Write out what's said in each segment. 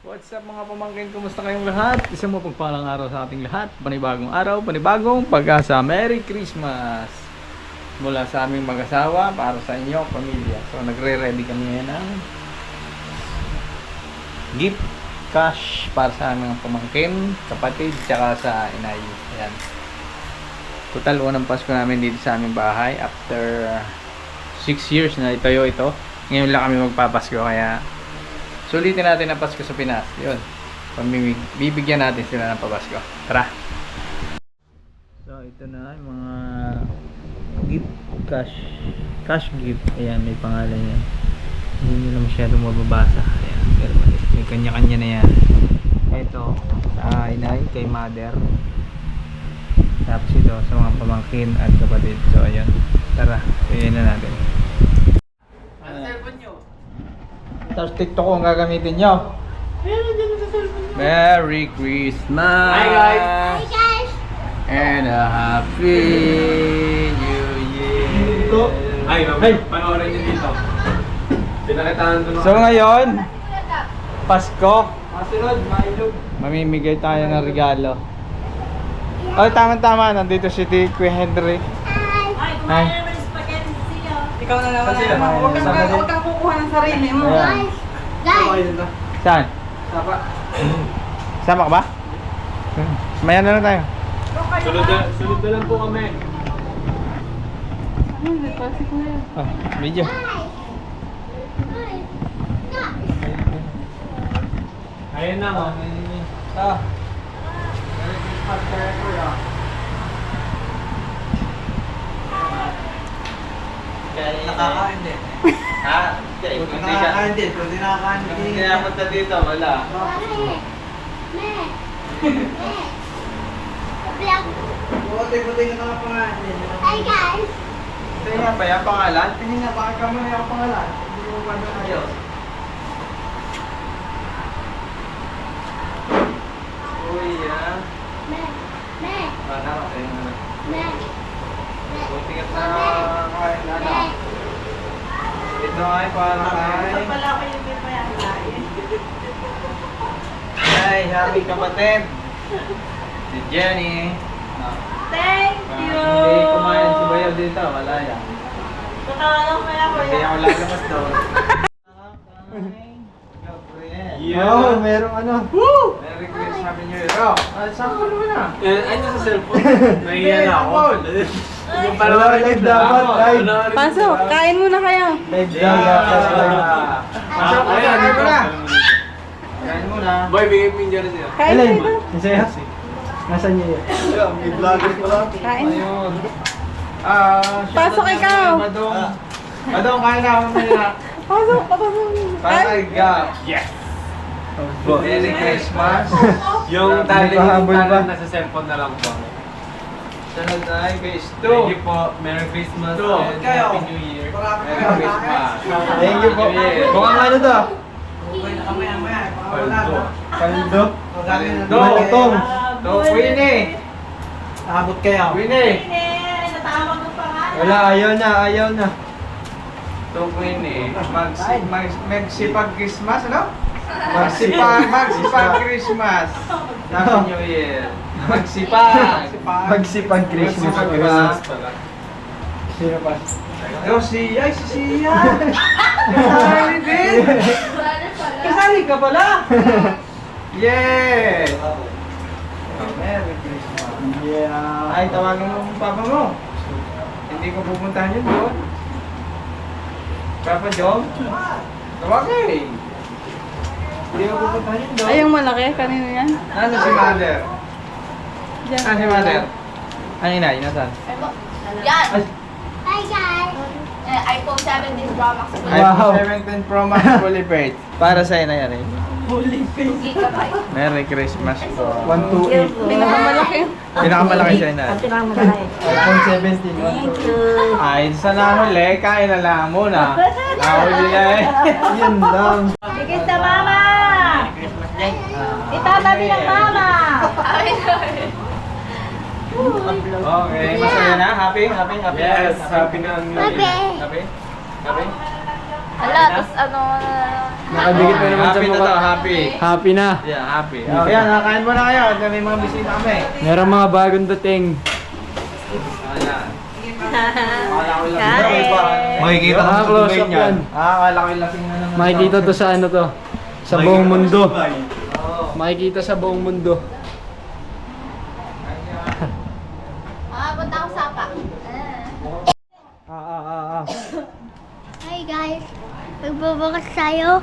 What's up mga pamangkin? Kumusta kayong lahat? Isang mapagpalang araw sa ating lahat. Panibagong araw, panibagong pag-asa. Merry Christmas! Mula sa aming mag-asawa para sa inyo, pamilya. So nagre-ready kami ngayon ng gift cash para sa aming pamangkin, kapatid, tsaka sa inay. Ayan. Total, unang Pasko namin dito sa aming bahay. After 6 years na itayo ito. Ngayon lang kami magpapasko kaya sulitin natin ang Pasko sa Pinas. Yun. Bibigyan natin sila ng papasko. Tara! So, ito na yung mga gift cash gift. Ayan, may pangalan yan. Hindi nyo na masyadong mababasa. Ayan, pero may kanya-kanya na yan. Ito, sa inay, kay mother. Tapos ito, sa mga pamangkin at kapatid. So, ayun. Tara, ayan na natin. Tapos TikTok ko ang gagamitin nyo. Merry Christmas! Hi guys! Hi guys! And a Happy New Year! Ay, panoorin nyo dito. Pinakitaan ko So ngayon, Pasko, Masunod, mailog. mamimigay tayo ng regalo. Oh, tama-tama, nandito si Kuya Henry. Hi! Ikaw na naman huwag kang kukuha ng sarili mo. Ayan. Guys! Saan? Sapa. Sama ka ba? Maya na lang tayo. Sunod na lang po kami. Ano, nagpasik na yan. Oh, video. Ayun na mo. Merry Christmas kayo, Kuya. Nakakain din. Ha? Kung nakakain din, kung di nakakain din. Hindi na punta dito, wala. Buti-buti ka nakapangain din. Hi guys! Ito nga ba yung pangalan? Tingin na, baka ka mo na yung pangalan. Hindi mo ba na ayos? Uy, ah. Me! Me! Ano? Ayun na. Me! Buti ka sa kain, ano? Ito ay para kay... Pala ko yung pinapayaan. Ay, happy kapatid! Si Jenny. Thank you! Hindi kumain si Bayaw dito, wala yan. Totoo kaya ko Hindi yan. ako lalabas doon. Oo, merong ano. Merry Christmas, Happy New Year. Oh, saan ko naman ah? Ay, nasa cellphone. Nahiya na ako. Yung Wala, live dapat, live. Pasok, kain muna kayo. Live dapat, live. Pasok, kain mo na. Kain mo na. Boy, bigay mo yung jersey ah. Kain Alin? kayo. Masaya? Nasaan niyo yun? May vlogger pala. Kain. Ayun. Pasok ikaw. Madong. Madong, kain na. Mamaya na. Pasok, pasok. Para kay Gab. Yes! Merry Christmas. Yung Hindi tali pa yung habol tali ba? nasa cellphone na lang po. Sunod ay kay Stu. Thank you po. Merry Christmas Ito. and Happy New Year. Merry Christmas. Thank you po. Happy New Year. Mukhang ano to? Paldo. Paldo? Dong. Dong. Winnie. Abot kayo. Winnie. Natawag ko pa nga. Wala, ayaw na, ayaw na. Dong Winnie. Magsipag Christmas, ano? Magsipag Christmas. Happy New Year. Magsipag. Magsipag Christmas. Magsipag Christmas. pala. Sino pa? Oh, si Sia. Kasali din. Kasali ka pala. Yes. Merry Christmas. Yeah. Ay, tawagin mo ang papa mo. Hindi ko pupuntahan yun doon. Papa Jom? Tawagin. Hindi ko pupuntahan yun doon. Ay, yung malaki. Kanino yan? Nasa si mother? Diyan. Nasa si mother? Ano yun ay? Nasaan? Yan! Ay, Hi guys! iPhone 17 Pro Max Wow. iPhone 17 Pro Max fully paid. Para sa'yo na yan eh. gigabyte. Merry Christmas po. 128. Pinakamalaki. Pinakamalaki siya na. iPhone 17. Ay, sa nahuli, kain na lang muna. Nahuli na eh. Yun lang. Bigay sa mama! Itatabi ng mama! Okay, masaya na? Happy? Happy? Happy? Yes, happy na ang New Year. Happy? Happy? Wala, tapos ano, Nakadikit na naman sa Happy na mukha. to, happy. Happy na. Yeah, happy. Oh, yan, nakain mo na kayo. May mga bisita kami. Meron mga bagong dating. Ayan. Makikita Ah, close up yan. Akala ko yung lasing na naman. Makikita to sa ano to. Sa buong mundo. Makikita sa buong mundo. punta ako sapa. Hi guys, magbubukas tayo.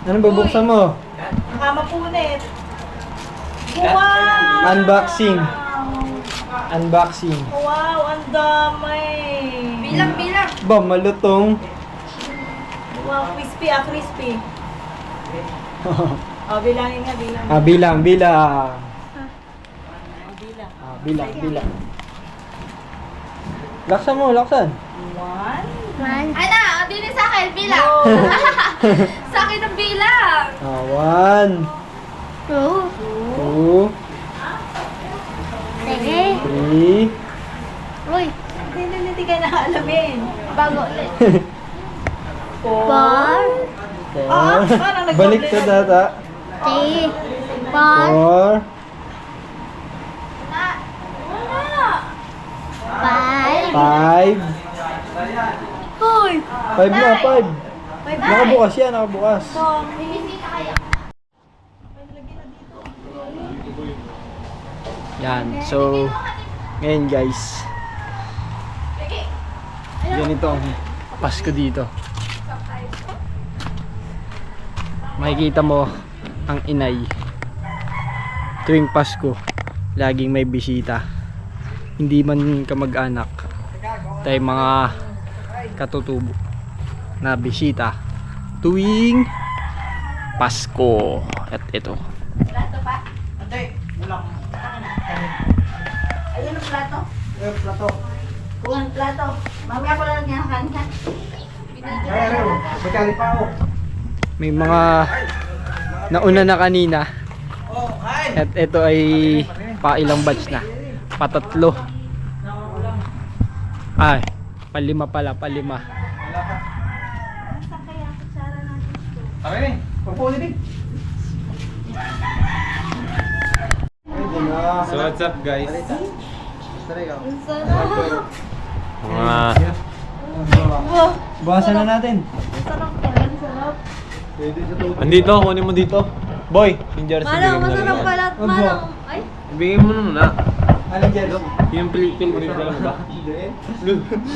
Anong bubuksan mo? Nakamapunit. Wow! Unboxing. Unboxing. Wow, ang dami. Bilang. Ba, malutong. Wow, crispy crispy. Oh, bilangin nga, bilang. Bilang. Bilang. Bilang. Laksan mo, laksan. 1, One, Ay na, din sa akin, bilang. Sa akin ang bilang. 1, two, 2, three. 3, Uy, hindi ka nakalamin. Bago ulit. 4, four, 4. Balik sa data. three, four, 4, Na. five, 5. four. 5 na, 5. Nakabukas yan, nakabukas. Bibisita kayo. Yan, so ngayon guys, ganito ang Pasko dito. Makikita mo ang inay tuwing Pasko, laging may bisita. Hindi man kamag-anak, tayo mga katutubo na bisita tuwing Pasko. At ito, Plato pa. Ayun ang plato. Kung ang plato. Mamaya ko lang niya kanka. Magkali pa ako. may mga nauna na kanina. At ito ay ilang batch na, patatlo. Ay, palima pala, palima. Okay, pupuli din. So what's up guys? Mga Bawasan na natin. andito, kunin mo dito. Boy, yung jersey bigyan mo na lang. Manong. Ay, Bigyan mo na. Anong jello? Yung pilipil mo dala mo ba?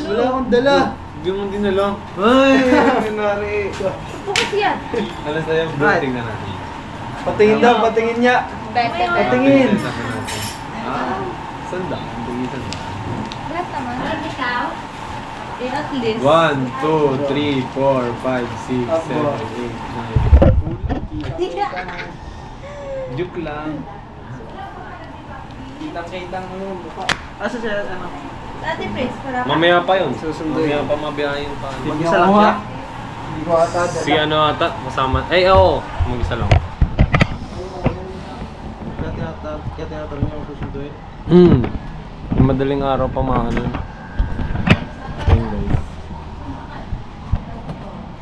Wala akong dala. Bigyan mo din na lang. Ay, kunwari. bukas yan. Ano sa'yo? Bro, tingnan natin. Patingin daw, patingin niya. Beste. Patingin. Sanda. Tingin sanda. Lahat naman. Ikaw? At least. 1, 2, 3, 4, 5, 6, 7, 8, 9. Joke lang. Kitang-kitang ano, mukha. Asa siya, ano? Ate Prince, para Mamaya pa yun. Susunduin. Mamaya pa mabiyahin pa. Mag-isa lang siya. Hindi ko ata dala. Si ano ata, kasama. Ay, oo. Mag-isa lang. Kaya tinatanong niya kung susunduin. Yung madaling araw pa maano. Ayun guys.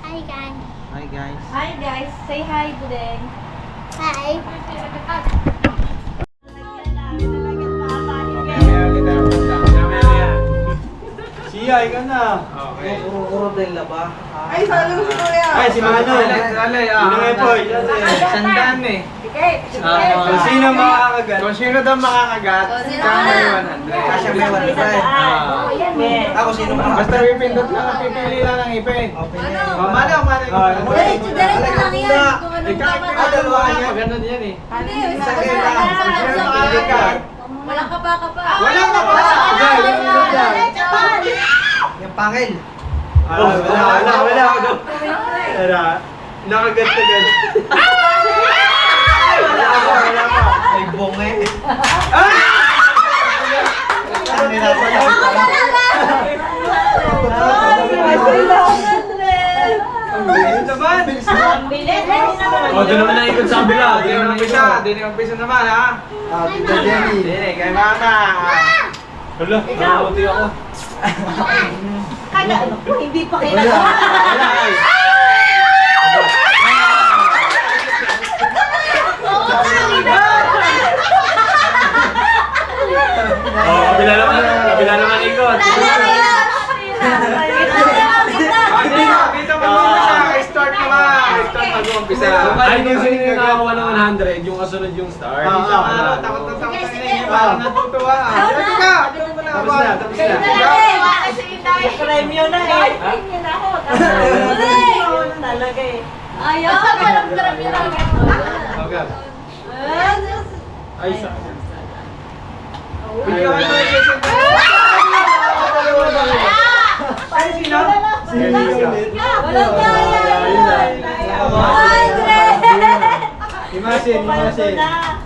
Hi guys. Hi guys. Hi guys, say hi today. Hi. Siya, ikaw na. Okay. Uro din laba. Ay, salo si Kuya. Ay, si Mano. Sino nga po? Sandaan eh. Kung sino makakagat? Kung sino daw makakagat, sino kaya na? may 100. Kasya may 100. Ako sino makakagat? Basta pipindot lang, pipili lang ng ipin. Mano. Diretso lang yan. Kung anong Ikaw, tama dalawa na. niya. Ganun yan eh. Hindi, Isa kayo lang. Sino makakagat? Walang ka pa. Walang ka pa. Yung pangil. Wala. Nakagat ka gan. Wala pa. Ay, bonge. Ano na pala? Ang bilis naman. O, doon naman naikot sa kabila. Doon naman umpisa. Doon yung umpisa naman ha. Tita Jenny. Kay mama. Hala, nakamuti ako. Hindi pa kailangan. Oh, kabila naman ikot. Dito mag-umpisa. Start naman. Start mag-umpisa. Ay, kung sino yung nakakuha ng 100, yung kasunod yung star. Takot na takot na yun. Parang natutuwa. Dito ka. Tapos na, tapos na. Premyo na eh. Talaga eh. Ayaw, parang grabe lang. Okay. Ay, sa... Bigyan ka na yung Ay, sino? Sino ulit? Walang kaya. Imasin.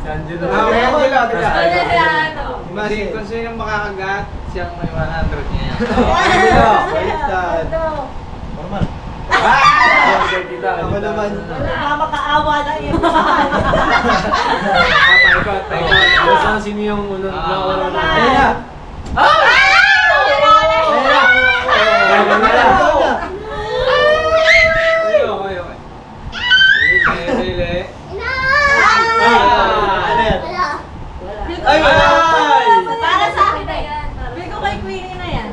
Angelo. Imagine kung sino yung makakagat, siyang may 100 niya. Baliktad. Normal. Ako naman. Makakaawa na yun. Basta sino yung unang nakakuha ng 100? Ayun na. Ayun na. Ay, wala. Para sa akin na yan. Sabi ko kay Queenie na yan.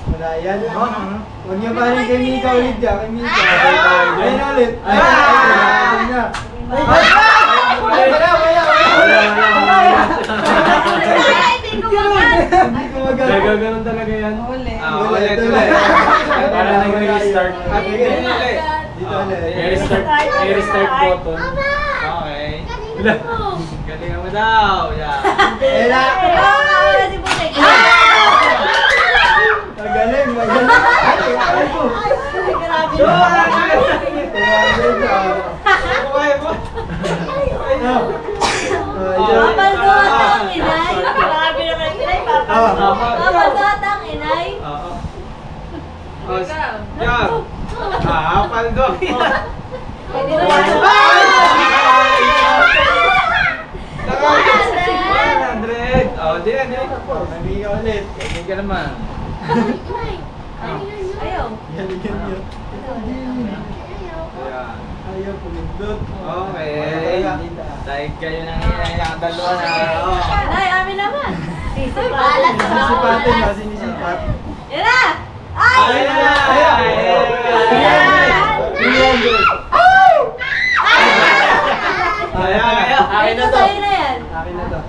Wala yan. Huwag niya pa rin kay Mika ulit dyan. Kay Mika. Ay! Ayun na ulit. Ay! Ayun na. Hindi ko magal. Hindi ko magagawa. Gaganon talaga yan. Ulit. Para nag-restart. Dito ulit. I-restart button. Okay. Wala. Galingan mo daw. Yan. Ayun na. Si Butek. Magaling. Ay ko. Grabe Papalduat ang inay. Grabe naman yung inay. Papalduat ang inay. Yan. Paldo. Pwede ba yan? 100. Oh, di yan. Kay Mika ulit. Hindi ka naman. Ayaw. Galingan niyo. Ayan. Ayaw pumindot. Okay. Dahil kayo nang dalawa na. Ay, amin naman. Balas Sinisipatin na, sinisipat. Yan na! Ayan na! Ayan! Akin na to. Sa'yo na yan. Akin na to.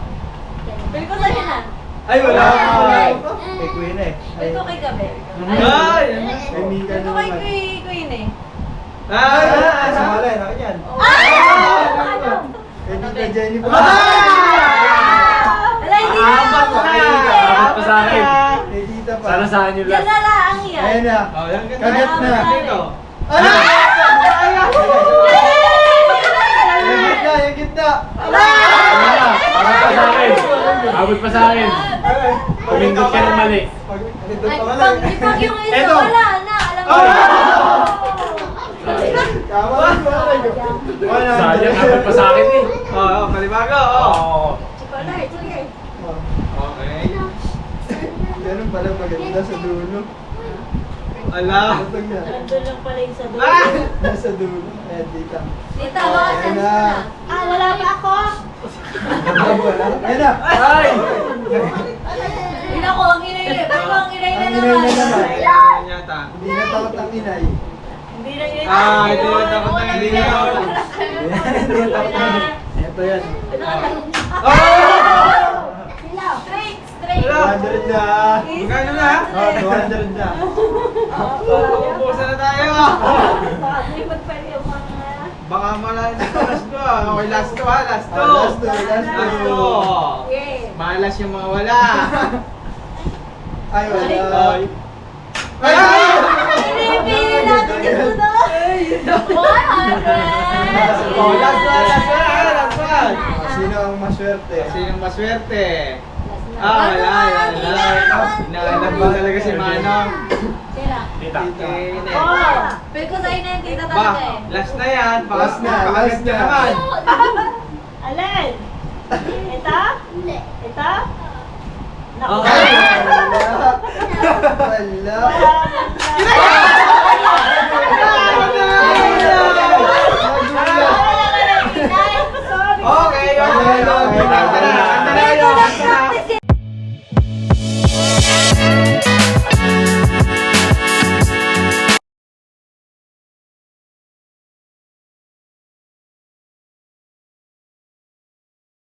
Pili ko sa'yo na. Ay, wala. Ay. Kay Queen eh. Pili ko kay Gabi. Ay! Kay Mika Pili ko kay naman. Queen eh. Ay, sa malay. Akin yan. Kay Tita Jennifer. Wala, hindi na. Apat na. Apat pa sa akin. Kay Tita pa. Sana saan yung Yan last. na lang yan. Ayan na. Oh, yan ka Kagat na. Dito. Yung gitna, yung gitna. Abot pa sa akin. Abot pa sa akin. Pumindot ka ng mali. Pag-ito Ay, pa wala. pag yung isa, Eto. wala na. Alam mo. Tama lang ko. Sayang, abot pa sa akin eh. Oo, palibago. Oo. Chocolate, sige. Okay. Ganun pala maganda sa dulo. Ala. Matag na. Nandun lang pala yung sa dulo. Ah! Nasa dulo. Ayan, tita. Dito, baka Ayan chance na. na. Ah, wala pa ako. Ayan na. Ay! Hindi ako, ang inay. Pero ang inay na Ang inay naman. na naman. Ayan yata. Hindi na takot ang inay. Hindi na yun. Ah, hindi na takot na hindi na takot. Hindi na takot ang inay. Ito yan. Straight, straight. 200 na. Magkano na? Oh, 200 na. Uubusan na tayo. Hindi magpwede yung mga... Baka malalas na last ko. Okay, last to ha, last to. Last to, last to. Last to. Okay. Malas yung mga wala. Ay, wala. Ay! Pinipili natin yung sunod. 100. Oh, last one, last one, last one. Sino ang maswerte? Sinong maswerte? Ah, wala. Inaanap ba talaga si Manong? Sila. Tita. Okay, next. Oh, pero ko sa'yo na yung tita Ba, talaga eh. last na yan. Last na, Pakagat last na na. naman. Alin? Ito? Hindi. Ito? Okay, okay.